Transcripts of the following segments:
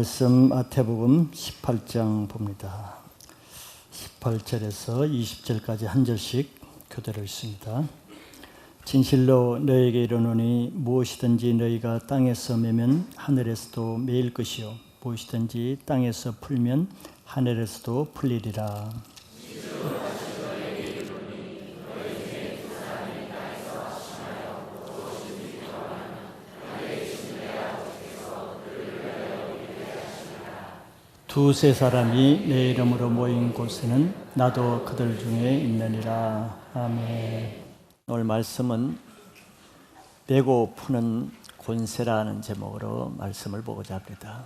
말씀 마태복음 18장 봅니다. 18절에서 20절까지 한 절씩 교대로 있습니다. 진실로 너희에게 이르노니 무엇이든지 너희가 땅에서 매면 하늘에서도 매일 것이요 무엇이든지 땅에서 풀면 하늘에서도 풀리리라. 두세 사람이 내 이름으로 모인 곳에는 나도 그들 중에 있느니라. 아멘. 오늘 말씀은 베고 푸는 권세라는 제목으로 말씀을 보고자 합니다.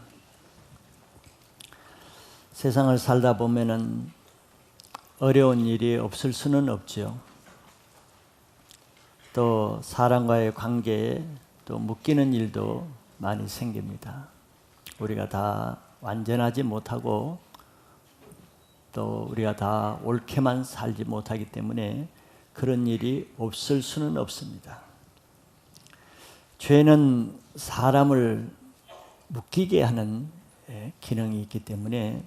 세상을 살다 보면은 어려운 일이 없을 수는 없죠. 또 사람과의 관계에 또 묶이는 일도 많이 생깁니다. 우리가 다 완전하지 못하고 또 우리가 다 옳게만 살지 못하기 때문에 그런 일이 없을 수는 없습니다. 죄는 사람을 묶이게 하는 기능이 있기 때문에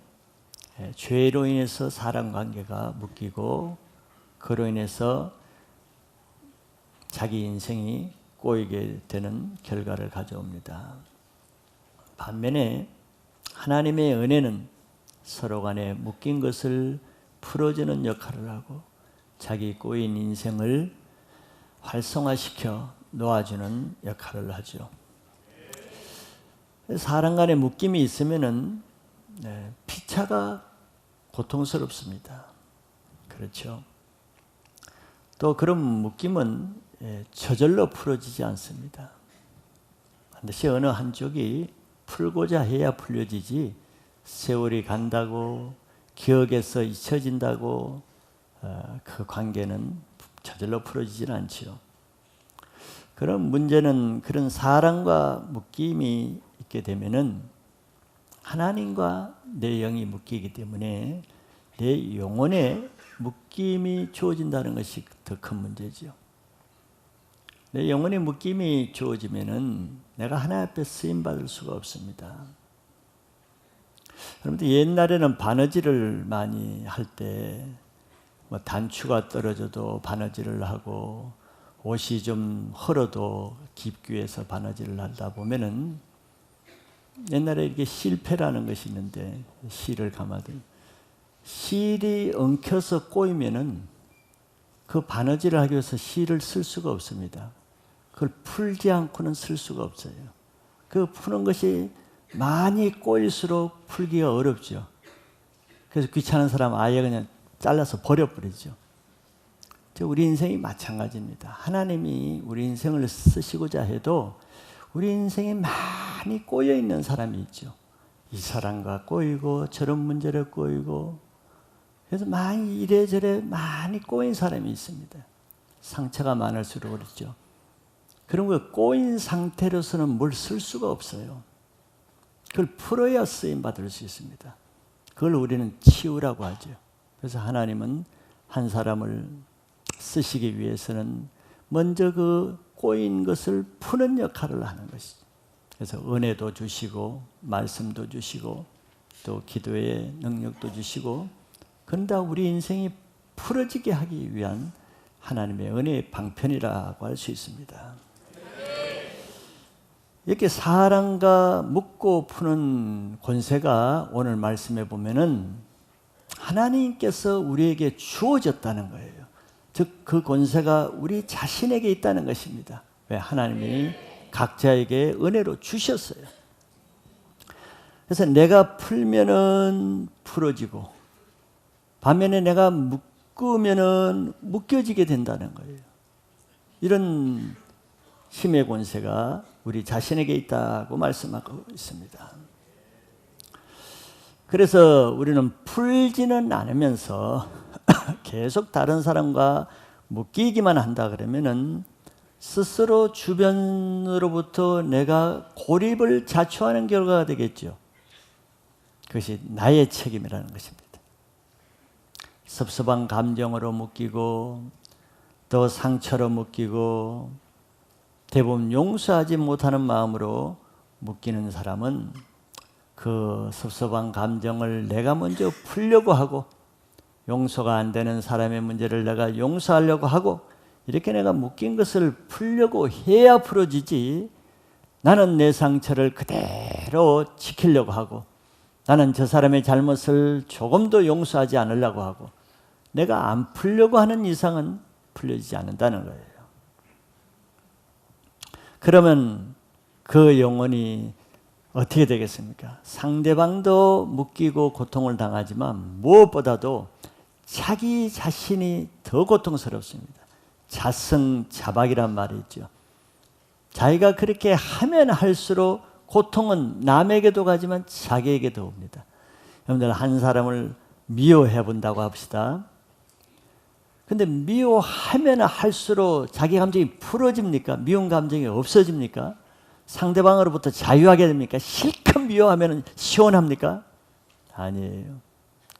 죄로 인해서 사람 관계가 묶이고 그로 인해서 자기 인생이 꼬이게 되는 결과를 가져옵니다. 반면에 하나님의 은혜는 서로 간에 묶인 것을 풀어주는 역할을 하고 자기 꼬인 인생을 활성화시켜 놓아주는 역할을 하죠. 사람 간에 묶임이 있으면은 피차가 고통스럽습니다. 그렇죠. 또 그런 묶임은 저절로 풀어지지 않습니다. 반드시 어느 한쪽이 풀고자 해야 풀려지지 세월이 간다고 기억에서 잊혀진다고 그 관계는 저절로 풀어지지는 않지요. 그런 문제는 그런 사랑과 묶임이 있게 되면은 하나님과 내 영이 묶이기 때문에 내 영혼에 묶임이 주어진다는 것이 더 큰 문제죠. 내 영혼의 묶임이 주어지면은 내가 하나님 앞에 쓰임받을 수가 없습니다. 여러분들 옛날에는 바느질을 많이 할 때 뭐 단추가 떨어져도 바느질을 하고 옷이 좀 헐어도 깁기 위해서 바느질을 하다 보면은 옛날에 이렇게 실패라는 것이 있는데 실을 감아도 실이 엉켜서 꼬이면은 그 바느질을 하기 위해서 실을 쓸 수가 없습니다. 그걸 풀지 않고는 쓸 수가 없어요. 그 푸는 것이 많이 꼬일수록 풀기가 어렵죠. 그래서 귀찮은 사람은 아예 그냥 잘라서 버려버리죠. 우리 인생이 마찬가지입니다. 하나님이 우리 인생을 쓰시고자 해도 우리 인생에 많이 꼬여있는 사람이 있죠. 이 사람과 꼬이고 저런 문제를 꼬이고 그래서 많이 이래저래 많이 꼬인 사람이 있습니다. 상처가 많을수록 그렇죠. 그런 거 꼬인 상태로서는 뭘 쓸 수가 없어요. 그걸 풀어야 쓰임 받을 수 있습니다. 그걸 우리는 치유라고 하죠. 그래서 하나님은 한 사람을 쓰시기 위해서는 먼저 그 꼬인 것을 푸는 역할을 하는 것이죠. 그래서 은혜도 주시고 말씀도 주시고 또 기도의 능력도 주시고 그런다 우리 인생이 풀어지게 하기 위한 하나님의 은혜의 방편이라고 할 수 있습니다. 이렇게 사랑과 묶고 푸는 권세가 오늘 말씀에 보면은 하나님께서 우리에게 주어졌다는 거예요. 즉 그 권세가 우리 자신에게 있다는 것입니다. 왜? 하나님이 각자에게 은혜로 주셨어요. 그래서 내가 풀면은 풀어지고 반면에 내가 묶으면은 묶여지게 된다는 거예요. 이런 힘의 권세가 우리 자신에게 있다고 말씀하고 있습니다. 그래서 우리는 풀지는 않으면서 계속 다른 사람과 묶이기만 한다 그러면은 스스로 주변으로부터 내가 고립을 자초하는 결과가 되겠죠. 그것이 나의 책임이라는 것입니다. 섭섭한 감정으로 묶이고 또 상처로 묶이고 대부분 용서하지 못하는 마음으로 묶이는 사람은 그 섭섭한 감정을 내가 먼저 풀려고 하고, 용서가 안 되는 사람의 문제를 내가 용서하려고 하고, 이렇게 내가 묶인 것을 풀려고 해야 풀어지지, 나는 내 상처를 그대로 지키려고 하고, 나는 저 사람의 잘못을 조금도 용서하지 않으려고 하고, 내가 안 풀려고 하는 이상은 풀려지지 않는다는 거예요. 그러면 그 영혼이 어떻게 되겠습니까? 상대방도 묶이고 고통을 당하지만 무엇보다도 자기 자신이 더 고통스럽습니다. 자승자박이란 말이 있죠. 자기가 그렇게 하면 할수록 고통은 남에게도 가지만 자기에게도 옵니다. 여러분들 한 사람을 미워해 본다고 합시다. 근데 미워하면 할수록 자기 감정이 풀어집니까? 미운 감정이 없어집니까? 상대방으로부터 자유하게 됩니까? 실컷 미워하면 시원합니까? 아니에요.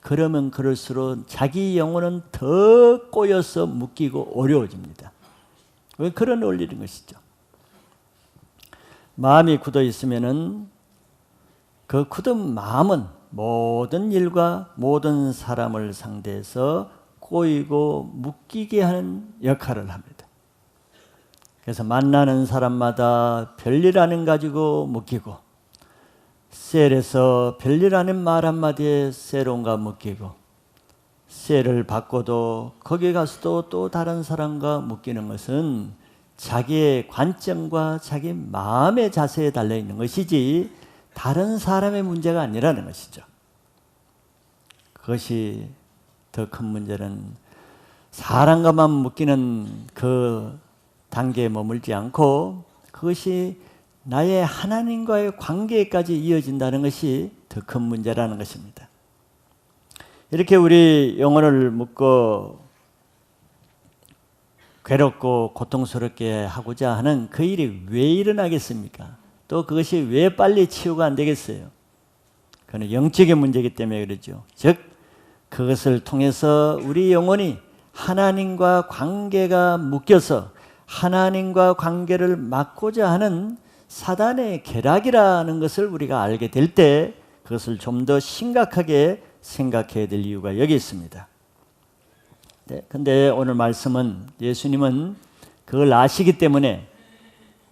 그러면 그럴수록 자기 영혼은 더 꼬여서 묶이고 어려워집니다. 왜 그런 원리인 것이죠. 마음이 굳어 있으면은 그 굳은 마음은 모든 일과 모든 사람을 상대해서 꼬이고 묶이게 하는 역할을 합니다. 그래서 만나는 사람마다 별일 아닌 가지고 묶이고, 셀에서 별일 아닌 말 한마디에 셀온과 묶이고, 셀을 바꿔도 거기 가서도 또 다른 사람과 묶이는 것은 자기의 관점과 자기 마음의 자세에 달려있는 것이지 다른 사람의 문제가 아니라는 것이죠. 그것이 더 큰 문제는 사람과만 묶이는 그 단계에 머물지 않고 그것이 나의 하나님과의 관계까지 이어진다는 것이 더 큰 문제라는 것입니다. 이렇게 우리 영혼을 묶고 괴롭고 고통스럽게 하고자 하는 그 일이 왜 일어나겠습니까? 또 그것이 왜 빨리 치유가 안 되겠어요? 그건 영적인 문제이기 때문에 그러죠. 즉 그것을 통해서 우리 영혼이 하나님과 관계가 묶여서 하나님과 관계를 막고자 하는 사단의 계략이라는 것을 우리가 알게 될 때 그것을 좀 더 심각하게 생각해야 될 이유가 여기 있습니다. 근데 오늘 말씀은 예수님은 그걸 아시기 때문에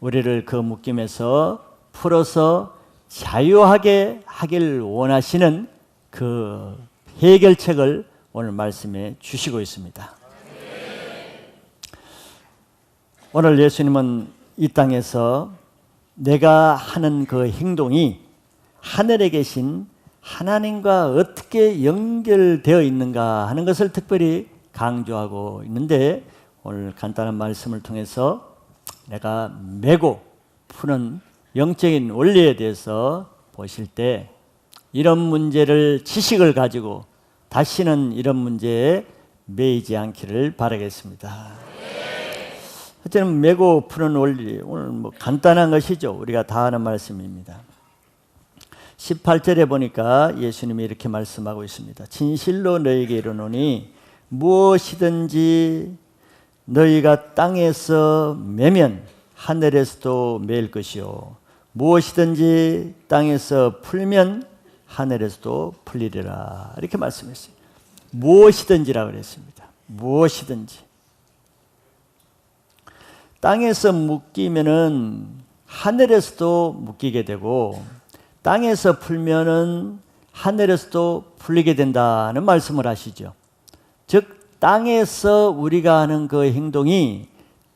우리를 그 묶임에서 풀어서 자유하게 하길 원하시는 그 해결책을 오늘 말씀에 주시고 있습니다. 오늘 예수님은 이 땅에서 내가 하는 그 행동이 하늘에 계신 하나님과 어떻게 연결되어 있는가 하는 것을 특별히 강조하고 있는데, 오늘 간단한 말씀을 통해서 내가 메고 푸는 영적인 원리에 대해서 보실 때 이런 문제를 지식을 가지고 다시는 이런 문제에 매이지 않기를 바라겠습니다. 어쨌든 메고 푸는 원리, 오늘 간단한 것이죠. 우리가 다 아는 말씀입니다. 18절에 보니까 예수님이 이렇게 말씀하고 있습니다. 진실로 너희에게 이르노니 무엇이든지 너희가 땅에서 매면 하늘에서도 매일 것이요 무엇이든지 땅에서 풀면 하늘에서도 풀리리라. 이렇게 말씀했어요. 무엇이든지라고 그랬습니다. 무엇이든지. 땅에서 묶이면은 하늘에서도 묶이게 되고 땅에서 풀면은 하늘에서도 풀리게 된다는 말씀을 하시죠. 즉 땅에서 우리가 하는 그 행동이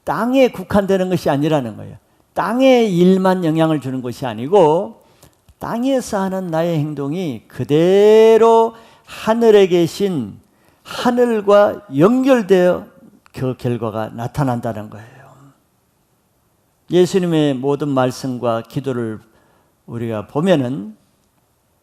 땅에 국한되는 것이 아니라는 거예요. 땅의 일만 영향을 주는 것이 아니고 땅에서 하는 나의 행동이 그대로 하늘에 계신 하늘과 연결되어 그 결과가 나타난다는 거예요. 예수님의 모든 말씀과 기도를 우리가 보면은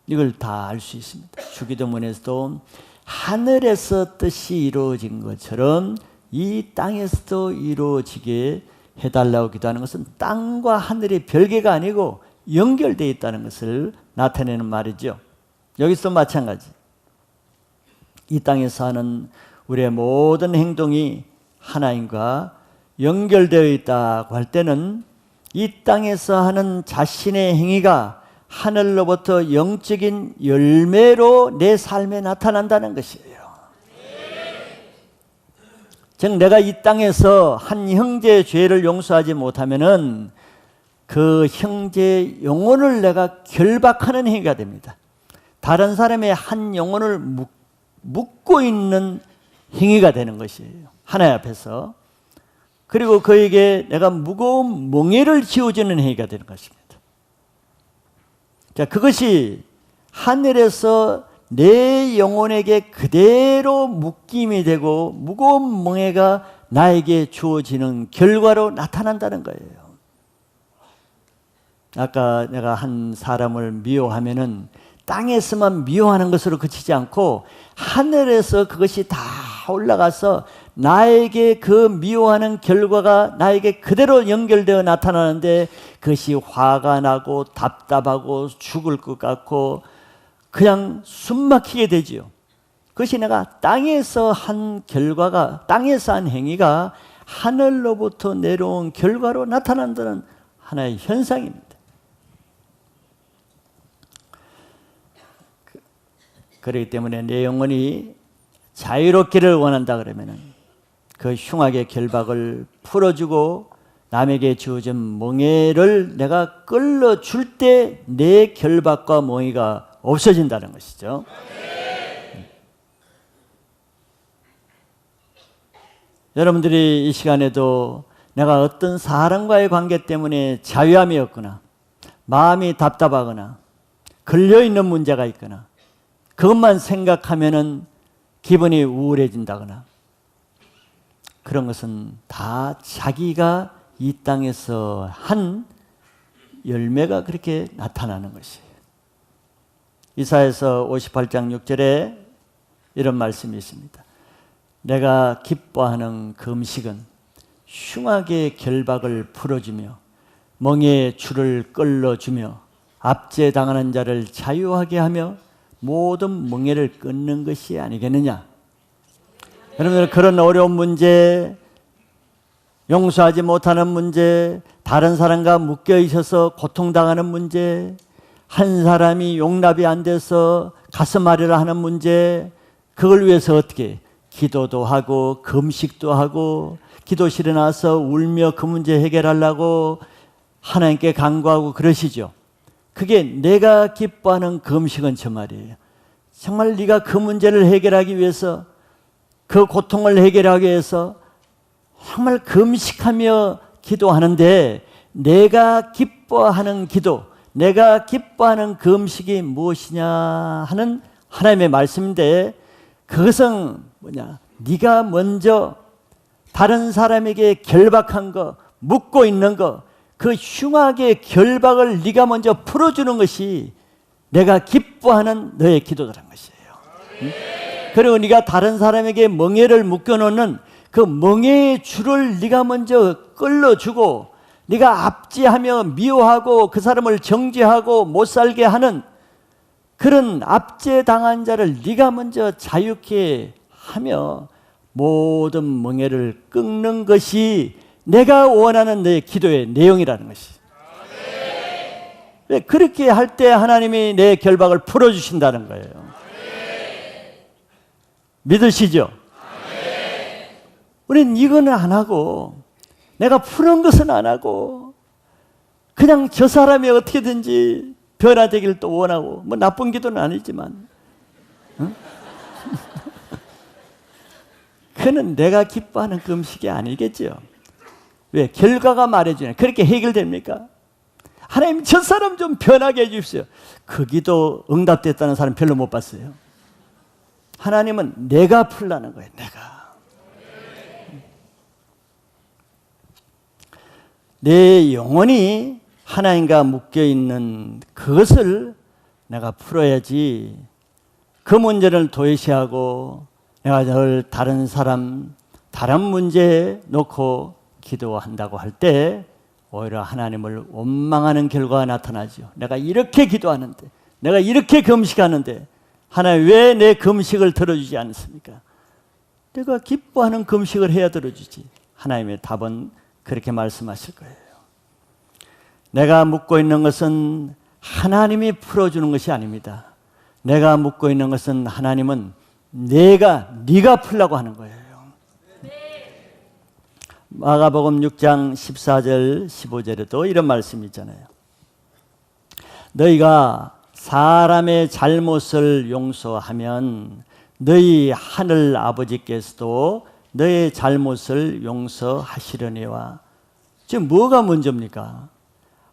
이걸 다 알 수 있습니다. 주기도문에서도 하늘에서 뜻이 이루어진 것처럼 이 땅에서도 이루어지게 해달라고 기도하는 것은 땅과 하늘의 별개가 아니고 연결되어 있다는 것을 나타내는 말이죠. 여기서 마찬가지. 이 땅에서 하는 우리의 모든 행동이 하나님과 연결되어 있다고 할 때는 이 땅에서 하는 자신의 행위가 하늘로부터 영적인 열매로 내 삶에 나타난다는 것이에요. 즉 내가 이 땅에서 한 형제의 죄를 용서하지 못하면은 그 형제의 영혼을 내가 결박하는 행위가 됩니다. 다른 사람의 한 영혼을 묶고 있는 행위가 되는 것이에요. 하나님 앞에서. 그리고 그에게 내가 무거운 멍에를 지어주는 행위가 되는 것입니다. 자, 그것이 하늘에서 내 영혼에게 그대로 묶임이 되고 무거운 멍에가 나에게 주어지는 결과로 나타난다는 거예요. 아까 내가 한 사람을 미워하면은 땅에서만 미워하는 것으로 그치지 않고 하늘에서 그것이 다 올라가서 나에게 그 미워하는 결과가 나에게 그대로 연결되어 나타나는데 그것이 화가 나고 답답하고 죽을 것 같고 그냥 숨막히게 되지요. 그것이 내가 땅에서 한 결과가, 땅에서 한 행위가 하늘로부터 내려온 결과로 나타난다는 하나의 현상입니다. 그렇기 때문에 내 영혼이 자유롭기를 원한다 그러면은 그 흉악의 결박을 풀어주고 남에게 주어진 멍에를 내가 끌어줄 때 내 결박과 멍에가 없어진다는 것이죠. 여러분들이 이 시간에도 내가 어떤 사람과의 관계 때문에 자유함이 없거나 마음이 답답하거나 걸려있는 문제가 있거나 그것만 생각하면은 기분이 우울해진다거나 그런 것은 다 자기가 이 땅에서 한 열매가 그렇게 나타나는 것이에요. 이사야서 58장 6절에 이런 말씀이 있습니다. 내가 기뻐하는 그 음식은 흉악의 결박을 풀어주며 멍에의 줄을 끌어주며 압제당하는 자를 자유하게 하며 모든 멍에를 끊는 것이 아니겠느냐. 여러분들 그런 어려운 문제, 용서하지 못하는 문제, 다른 사람과 묶여 있어서 고통당하는 문제, 한 사람이 용납이 안 돼서 가슴 아리라 하는 문제, 그걸 위해서 어떻게 기도도 하고 금식도 하고 기도실에 나와서 울며 그 문제 해결하려고 하나님께 간구하고 그러시죠. 그게 내가 기뻐하는 금식은 저 말이에요. 정말 네가 그 문제를 해결하기 위해서 그 고통을 해결하기 위해서 정말 금식하며 기도하는데 내가 기뻐하는 기도, 내가 기뻐하는 금식이 무엇이냐 하는 하나님의 말씀인데 그것은 뭐냐? 네가 먼저 다른 사람에게 결박한 거, 묶고 있는 거, 그 흉악의 결박을 네가 먼저 풀어주는 것이 내가 기뻐하는 너의 기도라는 것이에요. 응? 그리고 네가 다른 사람에게 멍에를 묶어놓는 그 멍에의 줄을 네가 먼저 끌어주고 네가 압제하며 미워하고 그 사람을 정죄하고 못 살게 하는 그런 압제당한 자를 네가 먼저 자유케 하며 모든 멍에를 끊는 것이 내가 원하는 내 기도의 내용이라는 것이. 그렇게 할 때 하나님이 내 결박을 풀어주신다는 거예요. 믿으시죠? 우리는 이거는 안 하고 내가 푸는 것은 안 하고 그냥 저 사람이 어떻게든지 변화되기를 또 원하고 뭐 나쁜 기도는 아니지만 응? 그는 내가 기뻐하는 그 음식이 아니겠죠. 왜? 결과가 말해주네. 그렇게 해결됩니까? 하나님 저 사람 좀 변하게 해주십시오. 그 기도 응답됐다는 사람 별로 못 봤어요. 하나님은 내가 풀라는 거예요. 내가. 내 영혼이 하나님과 묶여있는 그것을 내가 풀어야지 그 문제를 도외시하고 내가 늘 다른 사람, 다른 문제에 놓고 기도한다고 할 때 오히려 하나님을 원망하는 결과가 나타나죠. 내가 이렇게 기도하는데, 내가 이렇게 금식하는데 하나님 왜 내 금식을 들어주지 않습니까? 내가 기뻐하는 금식을 해야 들어주지. 하나님의 답은 그렇게 말씀하실 거예요. 내가 묻고 있는 것은 하나님이 풀어주는 것이 아닙니다. 내가 묻고 있는 것은 하나님은 네가 풀라고 하는 거예요. 마가복음 6장 14절 15절에도 이런 말씀이 있잖아요. 너희가 사람의 잘못을 용서하면 너희 하늘 아버지께서도 너의 잘못을 용서하시려니와. 지금 뭐가 먼저입니까?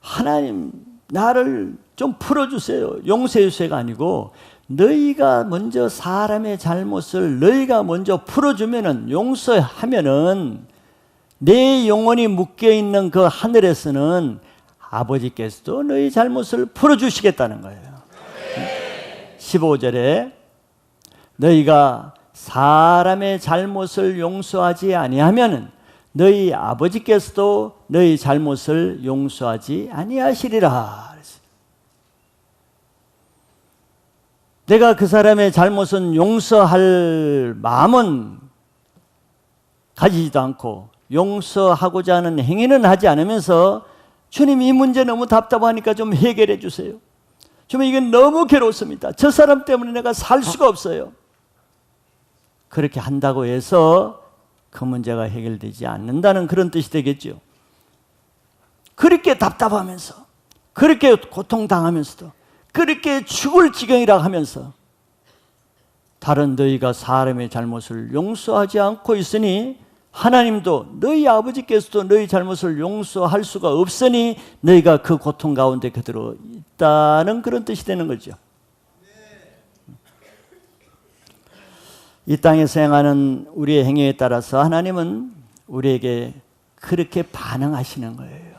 하나님 나를 좀 풀어주세요, 용서해 주세요가 아니고 너희가 먼저 사람의 잘못을 너희가 먼저 풀어주면은, 용서하면은 내 영혼이 묶여있는 그 하늘에서는 아버지께서도 너희 잘못을 풀어주시겠다는 거예요. 15절에 너희가 사람의 잘못을 용서하지 아니하면 너희 아버지께서도 너희 잘못을 용서하지 아니하시리라. 내가 그 사람의 잘못은 용서할 마음은 가지지도 않고 용서하고자 하는 행위는 하지 않으면서 주님 이 문제 너무 답답하니까 좀 해결해 주세요. 좀 이게 너무 괴롭습니다. 저 사람 때문에 내가 살 수가 없어요. 그렇게 한다고 해서 그 문제가 해결되지 않는다는 그런 뜻이 되겠죠. 그렇게 답답하면서, 그렇게 고통당하면서도, 그렇게 죽을 지경이라 하면서 다른 너희가 사람의 잘못을 용서하지 않고 있으니 하나님도 너희 아버지께서도 너희 잘못을 용서할 수가 없으니 너희가 그 고통 가운데 그대로 있다는 그런 뜻이 되는 거죠. 이 땅에서 행하는 우리의 행위에 따라서 하나님은 우리에게 그렇게 반응하시는 거예요.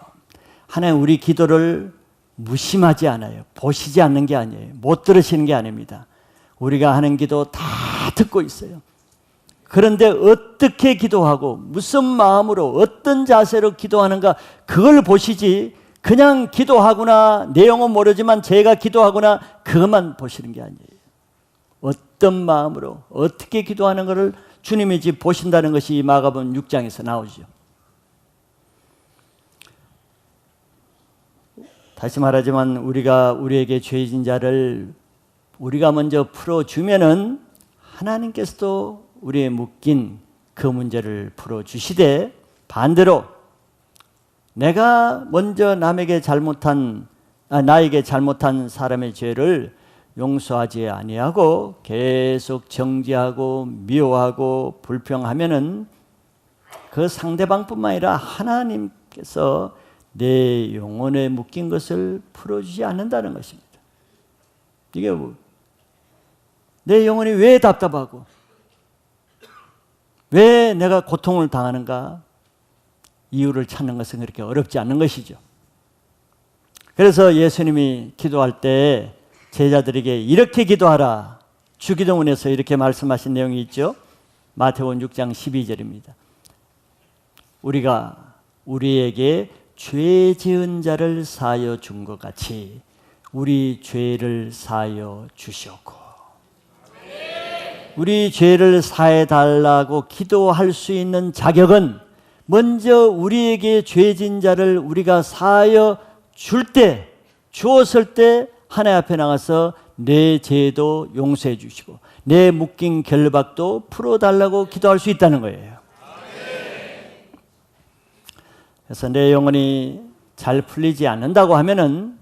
하나님 우리 기도를 무심하지 않아요. 보시지 않는 게 아니에요. 못 들으시는 게 아닙니다. 우리가 하는 기도 다 듣고 있어요. 그런데 어떻게 기도하고 무슨 마음으로 어떤 자세로 기도하는가 그걸 보시지, 그냥 기도하구나, 내용은 모르지만 제가 기도하구나 그것만 보시는 게 아니에요. 어떤 마음으로 어떻게 기도하는 것을 주님이 지금 보신다는 것이 이 마가복음 6장에서 나오죠. 다시 말하지만 우리에게 죄진 자를 우리가 먼저 풀어주면은 하나님께서도 우리의 묶인 그 문제를 풀어주시되, 반대로 내가 먼저 나에게 잘못한 사람의 죄를 용서하지 아니하고 계속 정죄하고 미워하고 불평하면은 그 상대방뿐만 아니라 하나님께서 내 영혼에 묶인 것을 풀어주지 않는다는 것입니다. 이게 내 영혼이 왜 답답하고 왜 내가 고통을 당하는가, 이유를 찾는 것은 그렇게 어렵지 않는 것이죠. 그래서 예수님이 기도할 때 제자들에게 이렇게 기도하라, 주기도문에서 이렇게 말씀하신 내용이 있죠. 마태복음 6장 12절입니다. 우리가 우리에게 죄 지은 자를 사하여 준 것 같이 우리 죄를 사하여 주시옵고. 우리 죄를 사해 달라고 기도할 수 있는 자격은 먼저 우리에게 죄진 자를 우리가 사하여 주었을 때 하나님 앞에 나가서 내 죄도 용서해 주시고 내 묶인 결박도 풀어달라고 기도할 수 있다는 거예요. 그래서 내 영혼이 잘 풀리지 않는다고 하면은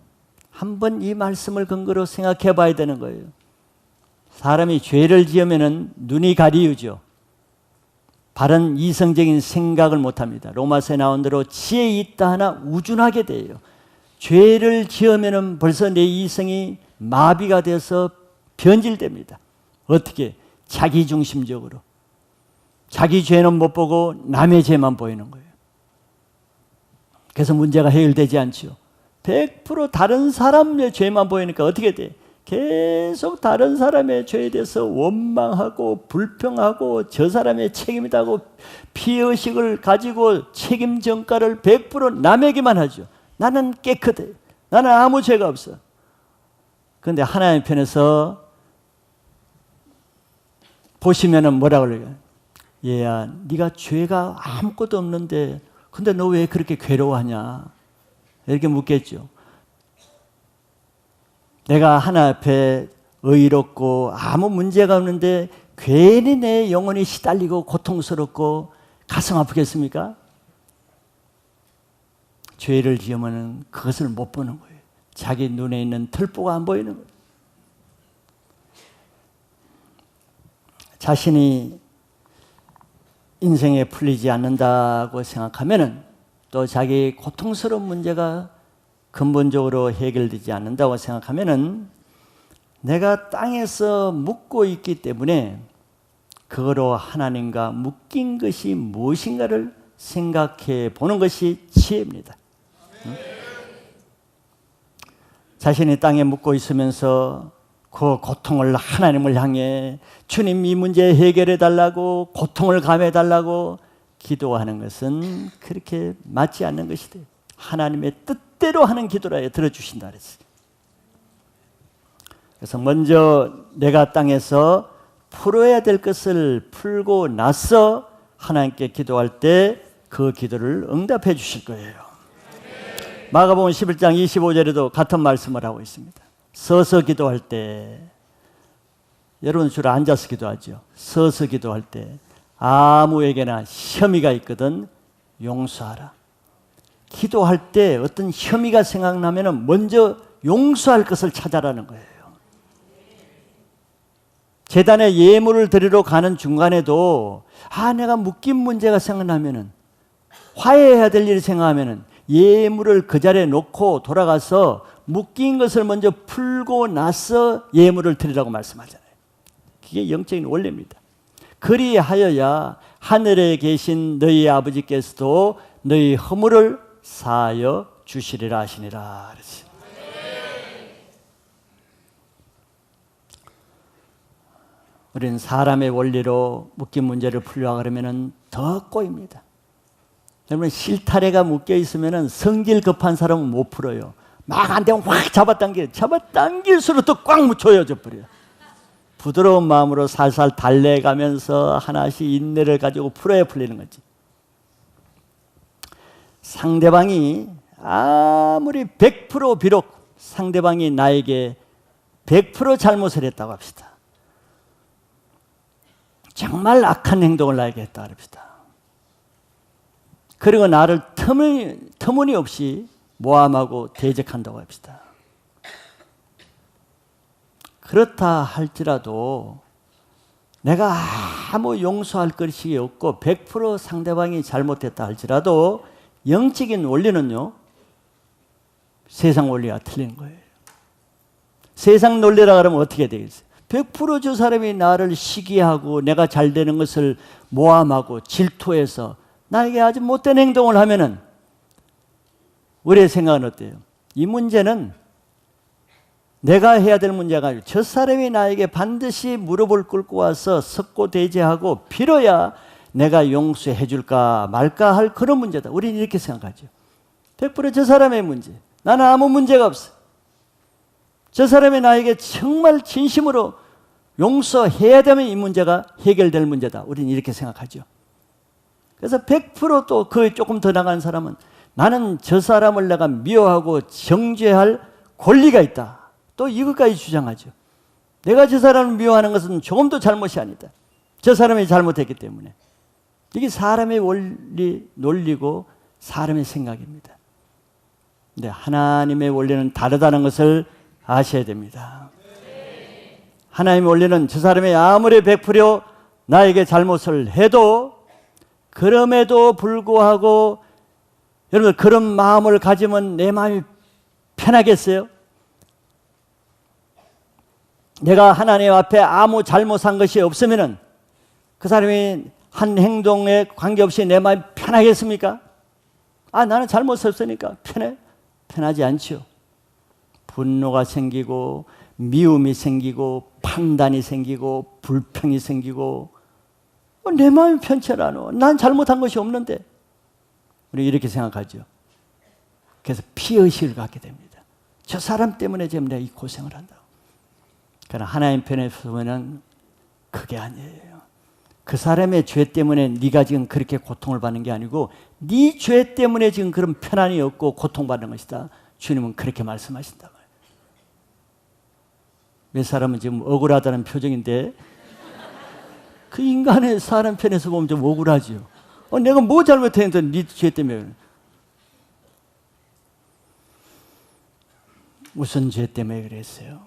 한번 이 말씀을 근거로 생각해 봐야 되는 거예요. 사람이 죄를 지으면은 눈이 가리우죠. 바른 이성적인 생각을 못합니다. 로마서에 나온 대로 지혜 있다 하나 우준하게 돼요. 죄를 지으면은 벌써 내 이성이 마비가 돼서 변질됩니다. 어떻게? 자기중심적으로. 자기 죄는 못 보고 남의 죄만 보이는 거예요. 그래서 문제가 해결되지 않죠. 100% 다른 사람의 죄만 보이니까 어떻게 돼? 계속 다른 사람의 죄에 대해서 원망하고 불평하고 저 사람의 책임이다고 피의식을 가지고 책임 전가를 100% 남에게만 하죠. 나는 깨끗해. 나는 아무 죄가 없어. 그런데 하나님 편에서 보시면은 뭐라고 그래요? 얘야, 네가 죄가 아무것도 없는데 근데 너 왜 그렇게 괴로워하냐? 이렇게 묻겠죠. 내가 하나님 앞에 의롭고 아무 문제가 없는데 괜히 내 영혼이 시달리고 고통스럽고 가슴 아프겠습니까? 죄를 지으면 그것을 못 보는 거예요. 자기 눈에 있는 틀보가 안 보이는 거예요. 자신이 인생에 풀리지 않는다고 생각하면은 또 자기 고통스러운 문제가 근본적으로 해결되지 않는다고 생각하면은 내가 땅에서 묻고 있기 때문에 그거로 하나님과 묶인 것이 무엇인가를 생각해 보는 것이 지혜입니다. 자신이 땅에 묻고 있으면서 그 고통을 하나님을 향해 주님 이 문제 해결해 달라고 고통을 감해 달라고 기도하는 것은 그렇게 맞지 않는 것이 돼요. 하나님의 뜻대로 하는 기도라 들어주신다 그랬어요. 그래서 먼저 내가 땅에서 풀어야 될 것을 풀고 나서 하나님께 기도할 때 그 기도를 응답해 주실 거예요. 마가복음 11장 25절에도 같은 말씀을 하고 있습니다. 서서 기도할 때, 여러분 주로 앉아서 기도하죠. 서서 기도할 때 아무에게나 혐의가 있거든 용서하라. 기도할 때 어떤 혐의가 생각나면 먼저 용서할 것을 찾아라는 거예요. 제단에 예물을 드리러 가는 중간에도 내가 묶인 문제가 생각나면은 화해해야 될 일이 생각하면은 예물을 그 자리에 놓고 돌아가서 묶인 것을 먼저 풀고 나서 예물을 드리라고 말씀하잖아요. 그게 영적인 원리입니다. 그리하여야 하늘에 계신 너희 아버지께서도 너희 허물을 사하여 주시리라 하시니라. 그랬어요. 우리는 사람의 원리로 묶인 문제를 풀려고 그러면 더 꼬입니다. 여러분 실타래가 묶여 있으면 성질 급한 사람은 못 풀어요. 막 안 되면 확 잡아당길수록 또 꽉 묻혀져 버려요. 부드러운 마음으로 살살 달래가면서 하나씩 인내를 가지고 풀어야 풀리는 거지. 상대방이 아무리 100% 비록 상대방이 나에게 100% 잘못을 했다고 합시다. 정말 악한 행동을 나에게 했다 합시다. 그리고 나를 터무니없이 모함하고 대적한다고 합시다. 그렇다 할지라도 내가 아무 용서할 것이 없고 100% 상대방이 잘못했다 할지라도 영적인 원리는요, 세상 원리와 틀린 거예요. 세상 논리라 그러면 어떻게 되겠어요? 100% 저 사람이 나를 시기하고 내가 잘 되는 것을 모함하고 질투해서 나에게 아주 못된 행동을 하면은 우리의 생각은 어때요? 이 문제는 내가 해야 될 문제가 아니고 저 사람이 나에게 반드시 무릎을 꿇고 와서 석고 대제하고 빌어야 내가 용서해 줄까 말까 할 그런 문제다. 우리는 이렇게 생각하죠. 100% 저 사람의 문제. 나는 아무 문제가 없어. 저 사람이 나에게 정말 진심으로 용서해야 되면 이 문제가 해결될 문제다. 우리는 이렇게 생각하죠. 그래서 100% 그 조금 더 나간 사람은 나는 저 사람을 내가 미워하고 정죄할 권리가 있다. 또 이것까지 주장하죠. 내가 저 사람을 미워하는 것은 조금도 잘못이 아니다. 저 사람이 잘못했기 때문에. 이게 사람의 원리, 논리고 사람의 생각입니다. 근데 하나님의 원리는 다르다는 것을 아셔야 됩니다. 하나님의 원리는 저 사람이 아무리 100% 나에게 잘못을 해도 그럼에도 불구하고 여러분 그런 마음을 가지면 내 마음이 편하겠어요? 내가 하나님 앞에 아무 잘못한 것이 없으면 그 사람이 한 행동에 관계없이 내 마음이 편하겠습니까? 나는 잘못 없으니까 편해? 편하지 않죠. 분노가 생기고 미움이 생기고 판단이 생기고 불평이 생기고 내 마음이 편치 않아. 난 잘못한 것이 없는데. 우리 이렇게 생각하죠. 그래서 피의식을 갖게 됩니다. 저 사람 때문에 지금 내가 이 고생을 한다고. 그러나 하나님 편에서 보면 그게 아니에요. 그 사람의 죄 때문에 네가 지금 그렇게 고통을 받는 게 아니고 네 죄 때문에 지금 그런 편안이 없고 고통받는 것이다. 주님은 그렇게 말씀하신다. 몇 사람은 지금 억울하다는 표정인데 그 인간의 사람 편에서 보면 좀 억울하지요. 내가 뭐 잘못했는데 네 죄 때문에. 무슨 죄 때문에 그랬어요?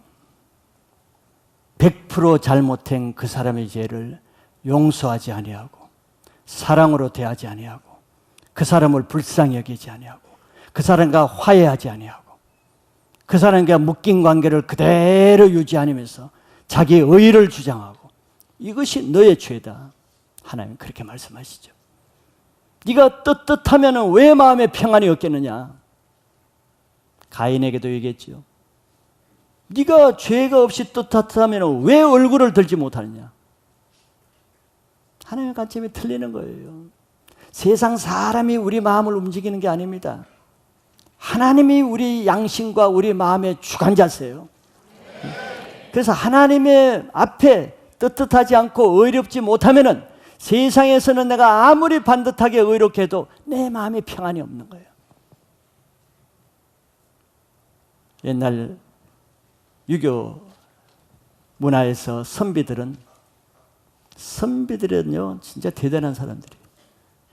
100% 잘못한 그 사람의 죄를 용서하지 아니하고 사랑으로 대하지 아니하고 그 사람을 불쌍히 여기지 아니하고 그 사람과 화해하지 아니하고 그 사람과 묶인 관계를 그대로 유지 않으면서 자기의 의의를 주장하고 이것이 너의 죄다. 하나님 그렇게 말씀하시죠. 네가 떳떳하면 왜 마음에 평안이 없겠느냐. 가인에게도 얘기했죠. 네가 죄가 없이 떳떳하면 왜 얼굴을 들지 못하느냐. 하나님의 관점이 틀리는 거예요. 세상 사람이 우리 마음을 움직이는 게 아닙니다. 하나님이 우리 양심과 우리 마음의 주관자세요. 그래서 하나님의 앞에 떳떳하지 않고 의롭지 못하면은 세상에서는 내가 아무리 반듯하게 의롭게 해도 내 마음에 평안이 없는 거예요. 옛날 유교 문화에서 선비들은요 진짜 대단한 사람들이에요.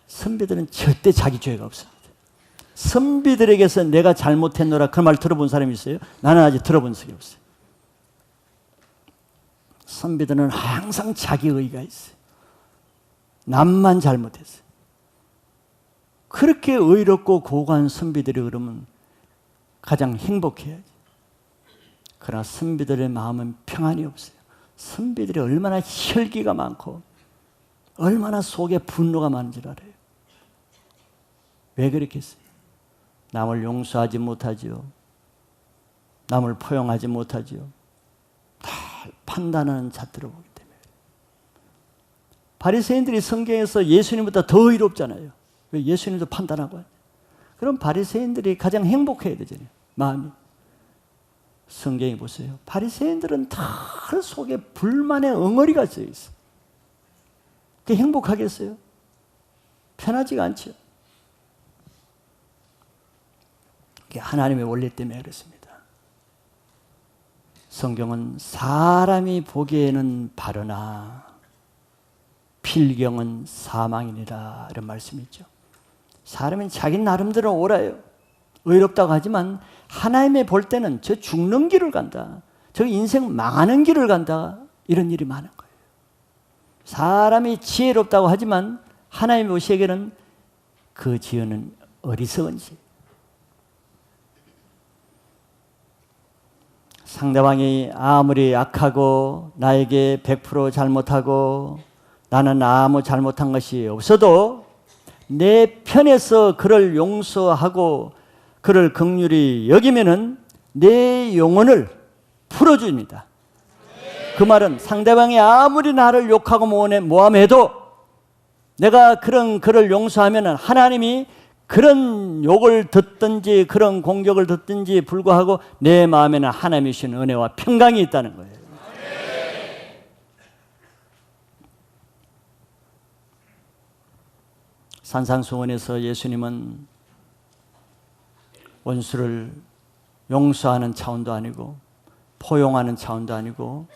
선비들은 절대 자기 죄가 없습니다. 선비들에게서 내가 잘못했노라 그 말 들어본 사람이 있어요? 나는 아직 들어본 적이 없어요. 선비들은 항상 자기 의의가 있어요. 남만 잘못했어요. 그렇게 의롭고 고고한 선비들이 그러면 가장 행복해야지. 그러나 선비들의 마음은 평안이 없어요. 선비들이 얼마나 혈기가 많고 얼마나 속에 분노가 많은 줄 알아요. 왜 그렇겠어요? 남을 용서하지 못하지요. 남을 포용하지 못하지요. 다 판단하는 잣대로 보기 때문에. 바리새인들이 성경에서 예수님보다 더 의롭잖아요. 왜? 예수님도 판단하고. 그럼 바리새인들이 가장 행복해야 되잖아요. 마음이. 성경에 보세요. 바리새인들은 다 속에 불만의 엉어리가 써 있어요. 그게 행복하겠어요? 편하지가 않죠. 그게 하나님의 원리 때문에 그렇습니다. 성경은 사람이 보기에는 바르나 필경은 사망이니라 이런 말씀이 있죠. 사람은 자기 나름대로 옳아요. 의롭다고 하지만 하나님이 볼 때는 저 죽는 길을 간다. 저 인생 망하는 길을 간다. 이런 일이 많은 거예요. 사람이 지혜롭다고 하지만 하나님이 보시기에는 그 지혜는 어리석은 지. 상대방이 아무리 악하고 나에게 100% 잘못하고 나는 아무 잘못한 것이 없어도 내 편에서 그를 용서하고 그를 긍휼히 여기면은 내 영혼을 풀어줍니다. 그 말은 상대방이 아무리 나를 욕하고 모함해도 내가 그런 그를 용서하면은 하나님이 그런 욕을 듣든지 그런 공격을 듣든지 불구하고 내 마음에는 하나님이 주신 은혜와 평강이 있다는 거예요. 산상수훈에서 예수님은 원수를 용서하는 차원도 아니고 포용하는 차원도 아니고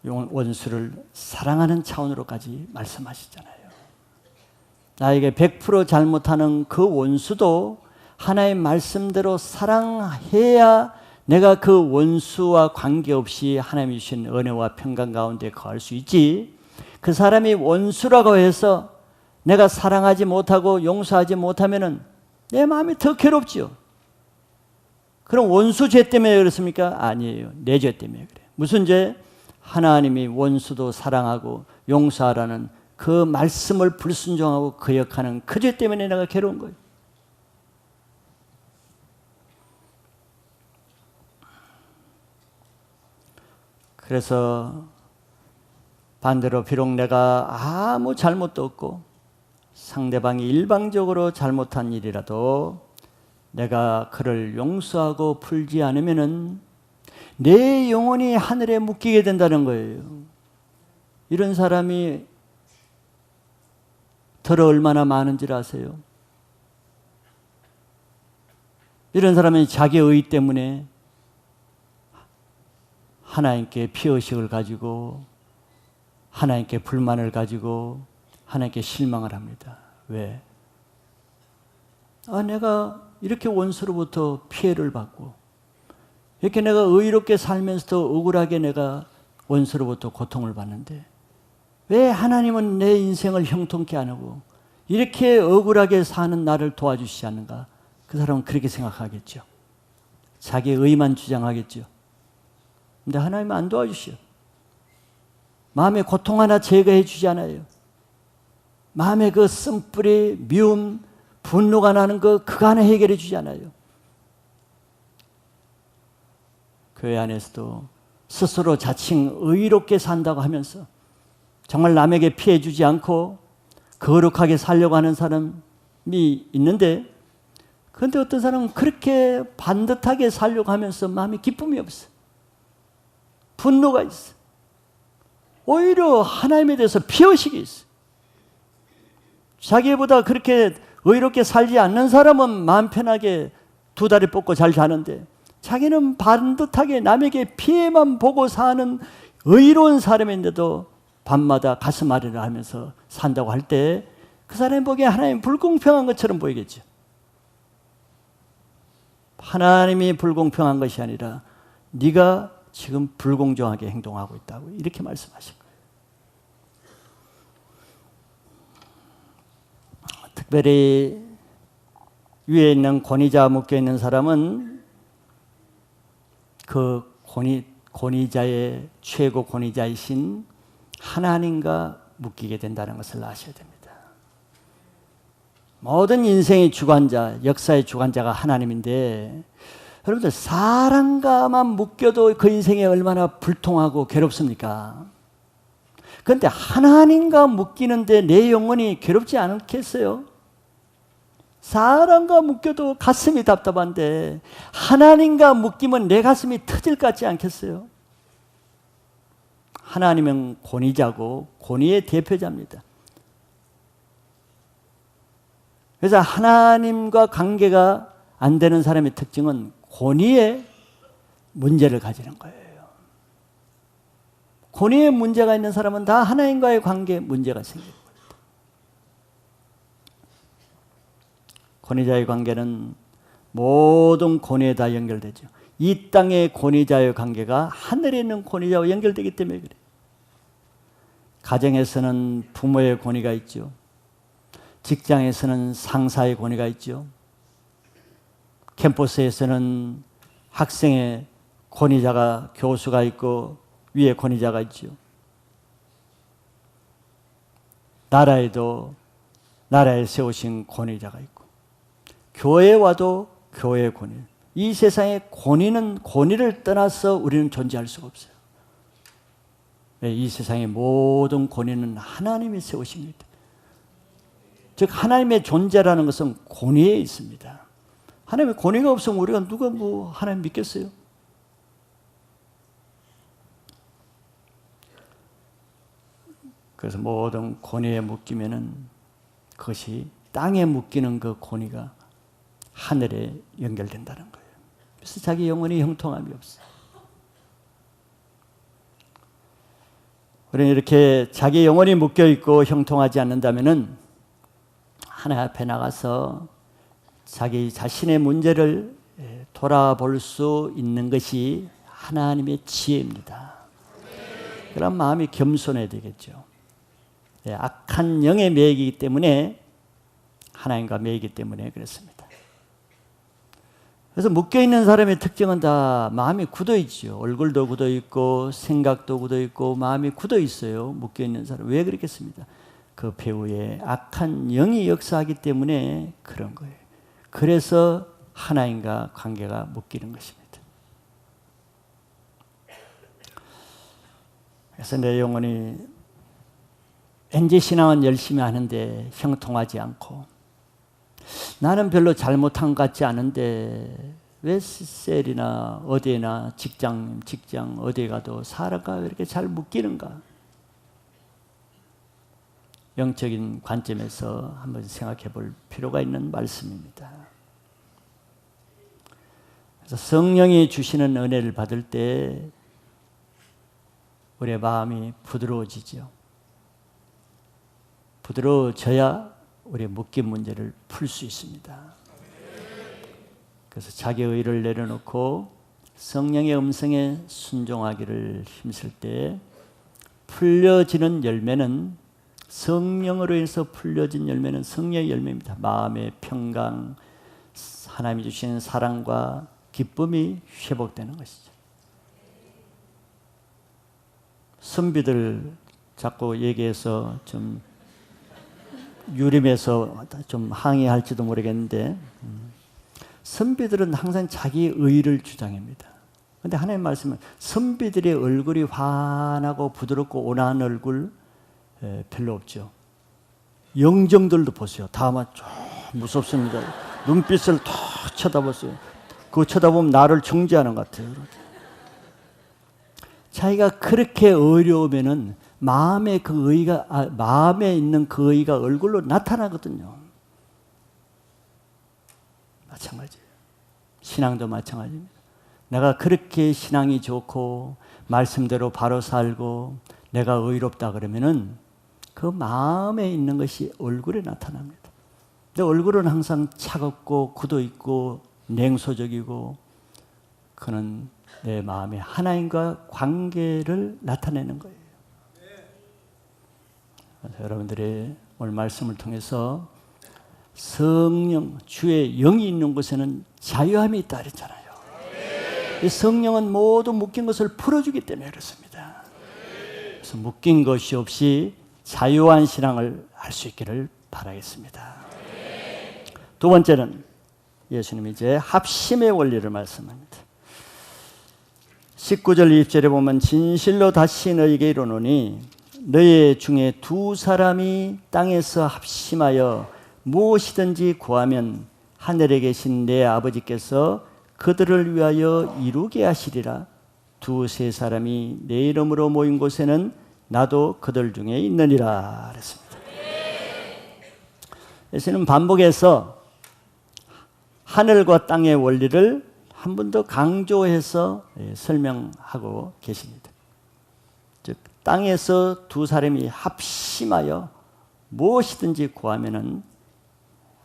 원수를 사랑하는 차원으로까지 말씀하시잖아요. 나에게 100% 잘못하는 그 원수도 하나의 말씀대로 사랑해야 내가 그 원수와 관계없이 하나님이 주신 은혜와 평강 가운데 거할 수 있지. 그 사람이 원수라고 해서 내가 사랑하지 못하고 용서하지 못하면은 내 마음이 더 괴롭지요. 그럼 원수 죄 때문에 그렇습니까? 아니에요. 내 죄 때문에 그래요. 무슨 죄? 하나님이 원수도 사랑하고 용서하라는 그 말씀을 불순종하고 거역하는 그 죄 때문에 내가 괴로운 거예요. 그래서 반대로 비록 내가 아무 잘못도 없고 상대방이 일방적으로 잘못한 일이라도 내가 그를 용서하고 풀지 않으면은 내 영혼이 하늘에 묶이게 된다는 거예요. 이런 사람이 덜 얼마나 많은지 아세요? 이런 사람이 자기 의 때문에 하나님께 피의식을 가지고 하나님께 불만을 가지고 하나님께 실망을 합니다. 왜? 내가 이렇게 원수로부터 피해를 받고 이렇게 내가 의롭게 살면서도 억울하게 내가 원수로부터 고통을 받는데 왜 하나님은 내 인생을 형통케 안 하고 이렇게 억울하게 사는 나를 도와주시지 않는가? 그 사람은 그렇게 생각하겠죠. 자기의 의만 주장하겠죠. 근데 하나님은 안 도와주셔. 마음의 고통 하나 제거해 주지 않아요. 마음의 그 쓴뿌리, 미움, 분노가 나는 그거 하나 해결해 주지 않아요. 교회 안에서도 스스로 자칭 의롭게 산다고 하면서 정말 남에게 피해 주지 않고 거룩하게 살려고 하는 사람이 있는데, 그런데 어떤 사람은 그렇게 반듯하게 살려고 하면서 마음에 기쁨이 없어. 분노가 있어. 오히려 하나님에 대해서 피의식이 있어. 자기보다 그렇게 의롭게 살지 않는 사람은 마음 편하게 두 다리 뻗고 잘 자는데 자기는 반듯하게 남에게 피해만 보고 사는 의로운 사람인데도 밤마다 가슴 아래를 하면서 산다고 할 때 그 사람이 보기에 하나님 불공평한 것처럼 보이겠죠. 하나님이 불공평한 것이 아니라 네가 지금 불공정하게 행동하고 있다고 이렇게 말씀하신 거예요. 특별히 위에 있는 권위자 묶여 있는 사람은 그 권위자의 최고 권위자이신 하나님과 묶이게 된다는 것을 아셔야 됩니다. 모든 인생의 주관자, 역사의 주관자가 하나님인데 여러분들 사람과만 묶여도 그 인생이 얼마나 불통하고 괴롭습니까? 그런데 하나님과 묶이는데 내 영혼이 괴롭지 않겠어요? 사람과 묶여도 가슴이 답답한데 하나님과 묶이면 내 가슴이 터질 것 같지 않겠어요? 하나님은 권위자고 권위의 대표자입니다. 그래서 하나님과 관계가 안 되는 사람의 특징은 권위에 문제를 가지는 거예요. 권위에 문제가 있는 사람은 다 하나님과의 관계에 문제가 생깁니다. 권위자의 관계는 모든 권위에 다 연결되죠. 이 땅의 권위자의 관계가 하늘에 있는 권위자와 연결되기 때문에 그래요. 가정에서는 부모의 권위가 있죠. 직장에서는 상사의 권위가 있죠. 캠퍼스에서는 학생의 권위자가 교수가 있고 위에 권위자가 있죠. 나라에도 나라에 세우신 권위자가 있고 교회에 와도 교회의 권위. 이 세상의 권위는 권위를 떠나서 우리는 존재할 수가 없어요. 이 세상의 모든 권위는 하나님이 세우십니다. 즉 하나님의 존재라는 것은 권위에 있습니다. 하나님의 권위가 없으면 우리가 누가 하나님 믿겠어요? 그래서 모든 권위에 묶이면은 그것이 땅에 묶이는 그 권위가 하늘에 연결된다는 거예요. 그래서 자기 영혼이 형통함이 없어요. 우리는 이렇게 자기 영혼이 묶여있고 형통하지 않는다면은 하나님 앞에 나가서 자기 자신의 문제를 돌아볼 수 있는 것이 하나님의 지혜입니다. 그런 마음이 겸손해야 되겠죠. 악한 영에 매이기 때문에 하나님과 매이기 때문에 그렇습니다. 그래서 묶여있는 사람의 특징은 다 마음이 굳어있죠. 얼굴도 굳어있고 생각도 굳어있고 마음이 굳어있어요. 묶여있는 사람. 왜 그렇겠습니까? 그 배후에 악한 영이 역사하기 때문에 그런 거예요. 그래서 하나님과 관계가 묶이는 것입니다. 그래서 내 영혼이 왠지 신앙은 열심히 하는데 형통하지 않고 나는 별로 잘못한 것 같지 않은데 왜 셀이나 어디나 직장 어디에 가도 사람과 왜 이렇게 잘 묶이는가? 영적인 관점에서 한번 생각해 볼 필요가 있는 말씀입니다. 그래서 성령이 주시는 은혜를 받을 때 우리의 마음이 부드러워지죠. 부드러워져야 우리의 묶인 문제를 풀 수 있습니다. 그래서 자기의 의를 내려놓고 성령의 음성에 순종하기를 힘쓸 때 풀려지는 열매는, 성령으로 인해서 풀려진 열매는 성령의 열매입니다. 마음의 평강, 하나님이 주시는 사랑과 기쁨이 회복되는 것이죠. 선비들 자꾸 얘기해서 좀 유림해서 좀 항의할지도 모르겠는데, 선비들은 항상 자기 의를 주장합니다. 그런데 하나님 말씀은 선비들의 얼굴이 환하고 부드럽고 온화한 얼굴 별로 없죠. 영정들도 보세요. 다 아마 좀 무섭습니다. 눈빛을 탁 쳐다보세요. 그거 쳐다보면 나를 정죄하는 것 같아요. 자기가 그렇게 어려우면은 마음에 있는 그 의가 얼굴로 나타나거든요. 마찬가지예요. 신앙도 마찬가지입니다. 내가 그렇게 신앙이 좋고 말씀대로 바로 살고 내가 의롭다 그러면은 그 마음에 있는 것이 얼굴에 나타납니다. 근데 얼굴은 항상 차갑고 굳어 있고 냉소적이고, 그는 내 마음에 하나님과 관계를 나타내는 거예요. 그래서 여러분들이 오늘 말씀을 통해서 성령, 주의 영이 있는 곳에는 자유함이 있다 그랬잖아요. 이 성령은 모두 묶인 것을 풀어주기 때문에 그렇습니다. 그래서 묶인 것이 없이 자유한 신앙을 할 수 있기를 바라겠습니다. 두 번째는 예수님이 이제 합심의 원리를 말씀합니다. 19절 20절에 보면 진실로 다시 너희에게 이르노니 너희 중에 두 사람이 땅에서 합심하여 무엇이든지 구하면 하늘에 계신 내 아버지께서 그들을 위하여 이루게 하시리라. 두세 사람이 내 이름으로 모인 곳에는 나도 그들 중에 있느니라 그랬습니다. 예수님은 반복해서 하늘과 땅의 원리를 한 번 더 강조해서 설명하고 계십니다. 즉 땅에서 두 사람이 합심하여 무엇이든지 구하면은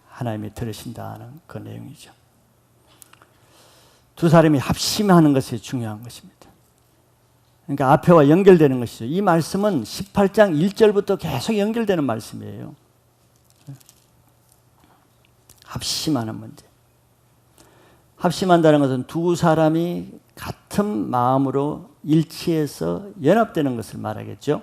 하나님이 들으신다는 그 내용이죠. 두 사람이 합심하는 것이 중요한 것입니다. 그러니까 앞에와 연결되는 것이죠. 이 말씀은 18장 1절부터 계속 연결되는 말씀이에요. 합심하는 문제. 합심한다는 것은 두 사람이 같은 마음으로 일치해서 연합되는 것을 말하겠죠.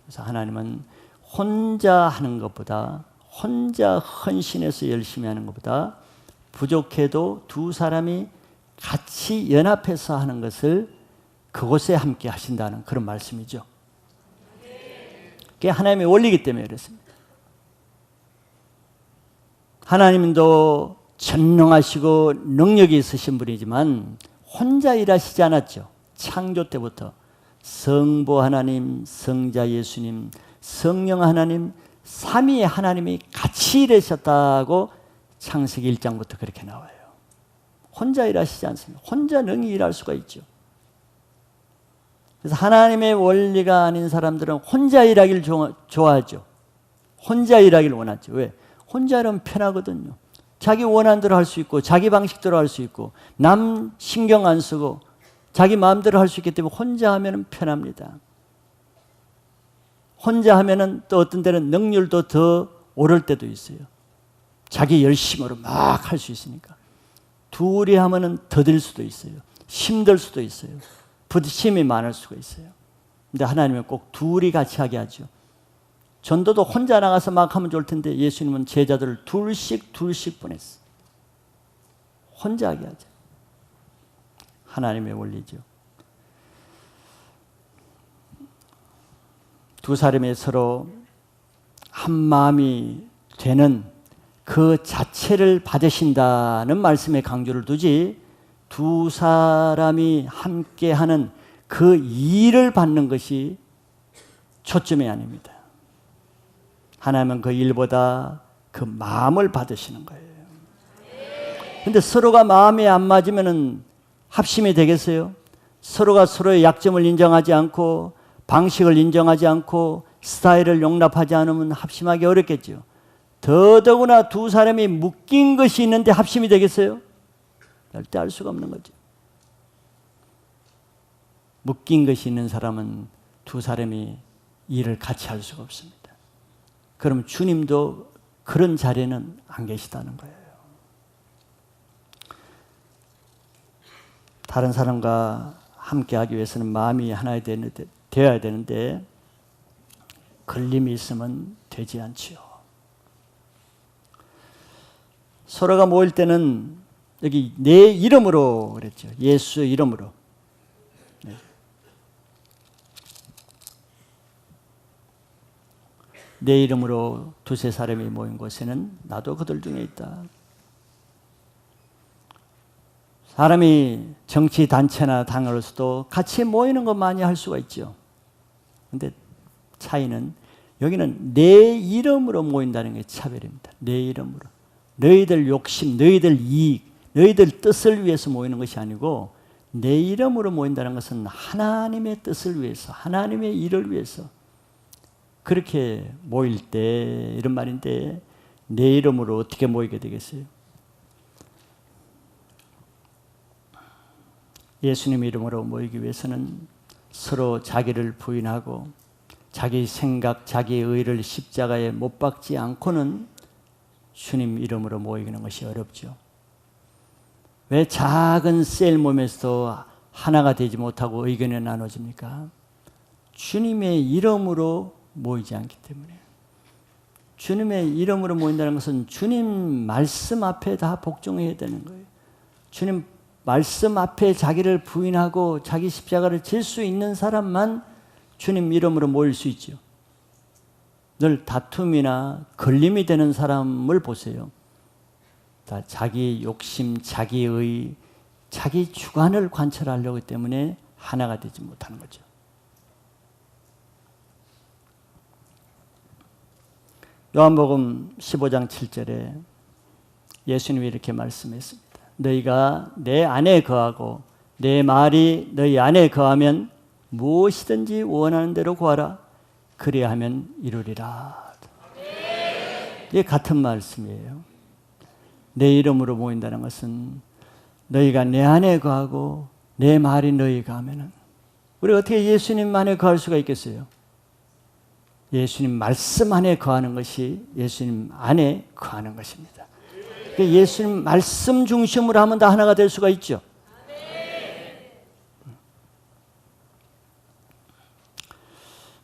그래서 하나님은 혼자 하는 것보다, 혼자 헌신해서 열심히 하는 것보다 부족해도 두 사람이 같이 연합해서 하는 것을 그곳에 함께 하신다는 그런 말씀이죠. 그게 하나님의 원리이기 때문에 그렇습니다. 하나님도 전능하시고 능력이 있으신 분이지만 혼자 일하시지 않았죠. 창조 때부터 성부 하나님, 성자 예수님, 성령 하나님, 삼위의 하나님이 같이 일하셨다고 창세기 1장부터 그렇게 나와요. 혼자 일하시지 않습니다. 혼자 능히 일할 수가 있죠. 그래서 하나님의 원리가 아닌 사람들은 혼자 일하기를 좋아하죠. 혼자 일하기를 원하죠. 왜? 혼자 일하면 편하거든요. 자기 원하는 대로 할 수 있고 자기 방식대로 할 수 있고 남 신경 안 쓰고 자기 마음대로 할 수 있기 때문에 혼자 하면 편합니다. 혼자 하면 또 어떤 때는 능률도 더 오를 때도 있어요. 자기 열심으로 막 할 수 있으니까. 둘이 하면 더딜 수도 있어요. 힘들 수도 있어요. 부딪힘이 많을 수가 있어요. 근데 하나님은 꼭 둘이 같이 하게 하죠. 전도도 혼자 나가서 막 하면 좋을 텐데 예수님은 제자들을 둘씩 보냈어요. 혼자 하게 하죠. 하나님의 원리죠. 두 사람이 서로 한 마음이 되는 그 자체를 받으신다는 말씀에 강조를 두지 두 사람이 함께하는 그 일을 받는 것이 초점이 아닙니다. 하나님은 그 일보다 그 마음을 받으시는 거예요. 그런데 서로가 마음이 안 맞으면 합심이 되겠어요? 서로가 서로의 약점을 인정하지 않고 방식을 인정하지 않고 스타일을 용납하지 않으면 합심하기 어렵겠죠. 더더구나 두 사람이 묶인 것이 있는데 합심이 되겠어요? 절대 할 수가 없는 거죠. 묶인 것이 있는 사람은 두 사람이 일을 같이 할 수가 없습니다. 그럼 주님도 그런 자리에는 안 계시다는 거예요. 다른 사람과 함께 하기 위해서는 마음이 하나 되어야 되는데 걸림이 있으면 되지 않지요. 서로가 모일 때는 여기 내 이름으로 그랬죠. 예수의 이름으로. 네. 내 이름으로 두세 사람이 모인 곳에는 나도 그들 중에 있다. 사람이 정치 단체나 당으로서도 같이 모이는 것 많이 할 수가 있죠. 그런데 차이는 여기는 내 이름으로 모인다는 게 차별입니다. 내 이름으로. 너희들 욕심, 너희들 이익, 너희들 뜻을 위해서 모이는 것이 아니고 내 이름으로 모인다는 것은 하나님의 뜻을 위해서, 하나님의 일을 위해서 그렇게 모일 때 이런 말인데 내 이름으로 어떻게 모이게 되겠어요? 예수님 이름으로 모이기 위해서는 서로 자기를 부인하고 자기 생각, 자기의 의를 십자가에 못 박지 않고는 주님 이름으로 모이는 것이 어렵죠. 왜 작은 셀 몸에서도 하나가 되지 못하고 의견이 나눠집니까? 주님의 이름으로 모이지 않기 때문에. 주님의 이름으로 모인다는 것은 주님 말씀 앞에 다 복종해야 되는 거예요. 주님 말씀 앞에 자기를 부인하고 자기 십자가를 질 수 있는 사람만 주님 이름으로 모일 수 있죠. 늘 다툼이나 걸림이 되는 사람을 보세요. 다 자기 욕심, 자기의, 자기 주관을 관철하려고 때문에 하나가 되지 못하는 거죠. 요한복음 15장 7절에 예수님이 이렇게 말씀했습니다. 너희가 내 안에 거하고 내 말이 너희 안에 거하면 무엇이든지 원하는 대로 구하라. 그래야 하면 이루리라. 이게 같은 말씀이에요. 내 이름으로 모인다는 것은 너희가 내 안에 거하고 내 말이 너희 거하면은 우리가 어떻게 예수님 안에 거할 수가 있겠어요? 예수님 말씀 안에 거하는 것이 예수님 안에 거하는 것입니다. 그러니까 예수님 말씀 중심으로 하면 다 하나가 될 수가 있죠.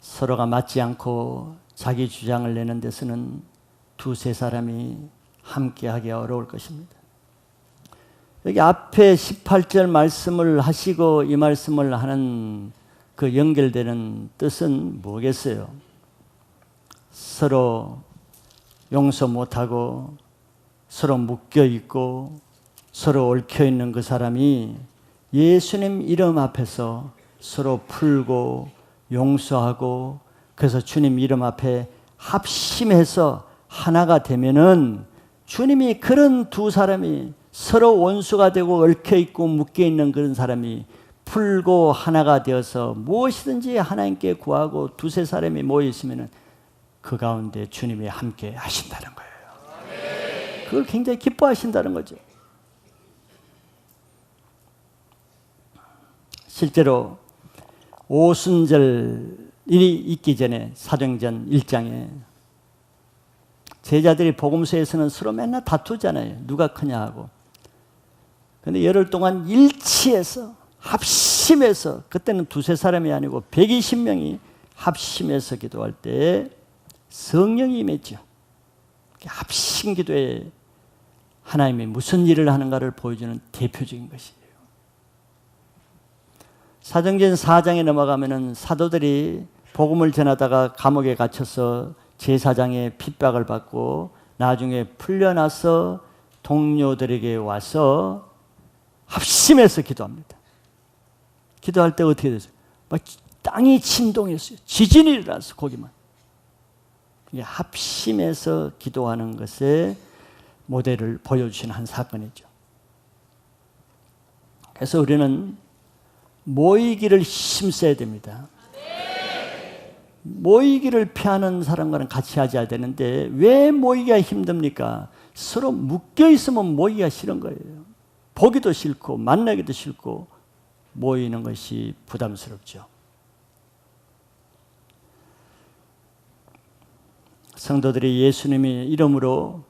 서로가 맞지 않고 자기 주장을 내는 데서는 두세 사람이 함께하기 어려울 것입니다. 여기 앞에 18절 말씀을 하시고 이 말씀을 하는 그 연결되는 뜻은 뭐겠어요? 서로 용서 못하고 서로 묶여있고 서로 얽혀있는 그 사람이 예수님 이름 앞에서 서로 풀고 용서하고 그래서 주님 이름 앞에 합심해서 하나가 되면은 주님이 그런 두 사람이 서로 원수가 되고 얽혀있고 묶여있는 그런 사람이 풀고 하나가 되어서 무엇이든지 하나님께 구하고 두세 사람이 모여있으면은 그 가운데 주님이 함께 하신다는 거예요. 그걸 굉장히 기뻐하신다는 거죠. 실제로 오순절이 있기 전에 사도행전 1장에 제자들이 복음서에서는 서로 맨날 다투잖아요. 누가 크냐 하고. 그런데 열흘 동안 일치해서 합심해서 그때는 두세 사람이 아니고 120명이 합심해서 기도할 때 성령이 임했죠. 합심 기도에 하나님이 무슨 일을 하는가를 보여주는 대표적인 것이에요. 사도행전 4장에 넘어가면은 사도들이 복음을 전하다가 감옥에 갇혀서 제사장의 핍박을 받고 나중에 풀려나서 동료들에게 와서 합심해서 기도합니다. 기도할 때 어떻게 됐어요? 막 땅이 진동했어요. 지진이 일어났어, 거기만. 합심해서 기도하는 것의 모델을 보여주신 한 사건이죠. 그래서 우리는 모이기를 힘써야 됩니다. 모이기를 피하는 사람과는 같이 하셔야 되는데 왜 모이기가 힘듭니까? 서로 묶여 있으면 모이기가 싫은 거예요. 보기도 싫고 만나기도 싫고 모이는 것이 부담스럽죠. 성도들이 예수님의 이름으로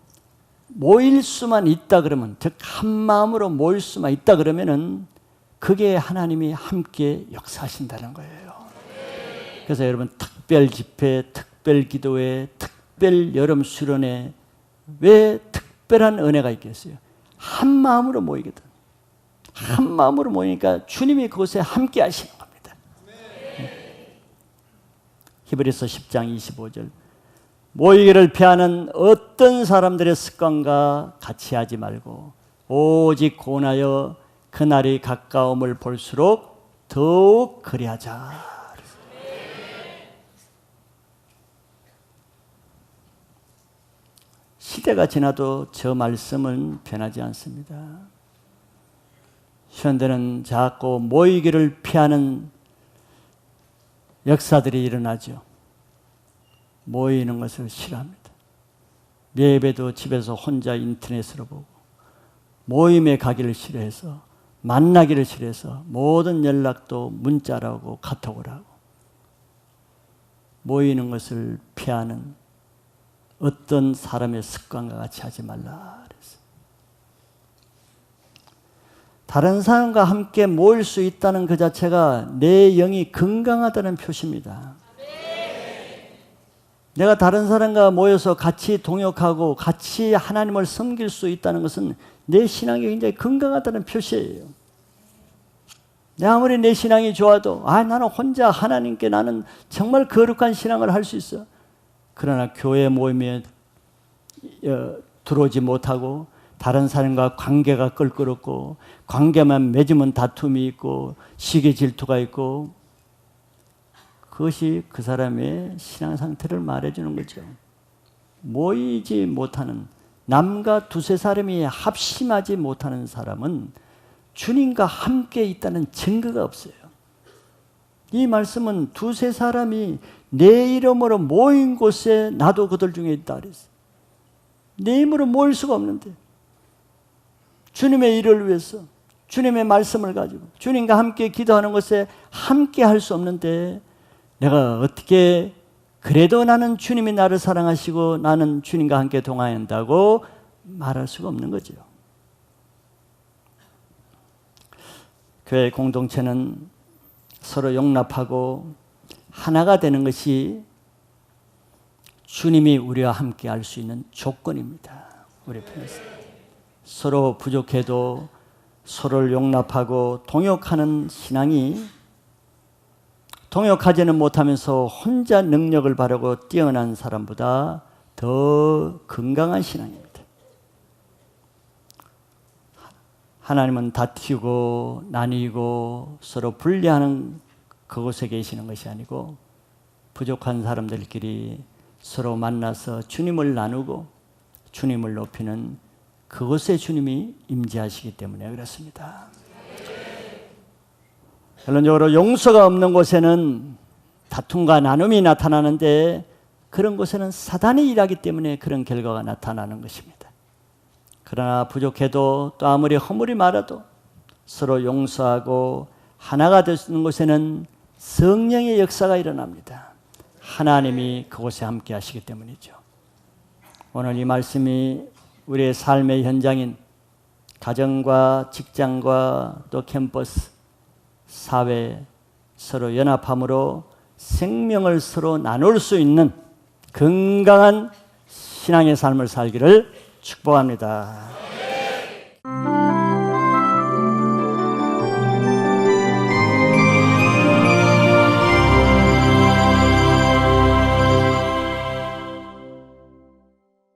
모일 수만 있다 그러면, 즉 한 마음으로 모일 수만 있다 그러면은 그게 하나님이 함께 역사하신다는 거예요. 그래서 여러분, 특별 집회, 특별 기도회, 특별 여름 수련회, 왜 특별한 은혜가 있겠어요? 한 마음으로 모이거든. 한 마음으로 모이니까 주님이 그곳에 함께 하시는 겁니다. 히브리서 10장 25절, 모이기를 피하는 어떤 사람들의 습관과 같이 하지 말고 오직 고나여 그날이 가까움을 볼수록 더욱 그리하자. 시대가 지나도 저 말씀은 변하지 않습니다. 현대는 자꾸 모이기를 피하는 역사들이 일어나죠. 모이는 것을 싫어합니다. 예배도 집에서 혼자 인터넷으로 보고, 모임에 가기를 싫어해서, 만나기를 싫어해서 모든 연락도 문자로 하고 카톡을 하고, 모이는 것을 피하는 어떤 사람의 습관과 같이 하지 말라 그랬어요. 다른 사람과 함께 모일 수 있다는 그 자체가 내 영이 건강하다는 표시입니다. 내가 다른 사람과 모여서 같이 동역하고 같이 하나님을 섬길 수 있다는 것은 내 신앙이 굉장히 건강하다는 표시예요. 아무리 내 신앙이 좋아도 나는 혼자 하나님께 나는 정말 거룩한 신앙을 할 수 있어. 그러나 교회 모임에 들어오지 못하고 다른 사람과 관계가 껄끄럽고 관계만 맺으면 다툼이 있고 시기 질투가 있고, 그것이 그 사람의 신앙 상태를 말해주는 거죠. 모이지 못하는, 남과 두세 사람이 합심하지 못하는 사람은 주님과 함께 있다는 증거가 없어요. 이 말씀은 두세 사람이 내 이름으로 모인 곳에 나도 그들 중에 있다 그랬어요. 내 이름으로 모일 수가 없는데, 주님의 일을 위해서 주님의 말씀을 가지고 주님과 함께 기도하는 것에 함께 할 수 없는데, 내가 어떻게 그래도 나는 주님이 나를 사랑하시고 나는 주님과 함께 동행한다고 말할 수가 없는 거죠. 교회 공동체는 서로 용납하고 하나가 되는 것이 주님이 우리와 함께 할 수 있는 조건입니다. 우리 편에서 서로 부족해도 서로를 용납하고 동역하는 신앙이, 동역하지는 못하면서 혼자 능력을 바르고 뛰어난 사람보다 더 건강한 신앙입니다. 하나님은 다투고 나뉘고 서로 분리하는 그곳에 계시는 것이 아니고, 부족한 사람들끼리 서로 만나서 주님을 나누고 주님을 높이는 그곳에 주님이 임재하시기 때문에 그렇습니다. 결론적으로 용서가 없는 곳에는 다툼과 나눔이 나타나는데, 그런 곳에는 사단이 일하기 때문에 그런 결과가 나타나는 것입니다. 그러나 부족해도 또 아무리 허물이 많아도 서로 용서하고 하나가 되는 곳에는 성령의 역사가 일어납니다. 하나님이 그곳에 함께 하시기 때문이죠. 오늘 이 말씀이 우리의 삶의 현장인 가정과 직장과 또 캠퍼스, 사회, 서로 연합함으로 생명을 서로 나눌 수 있는 건강한 신앙의 삶을 살기를 축복합니다.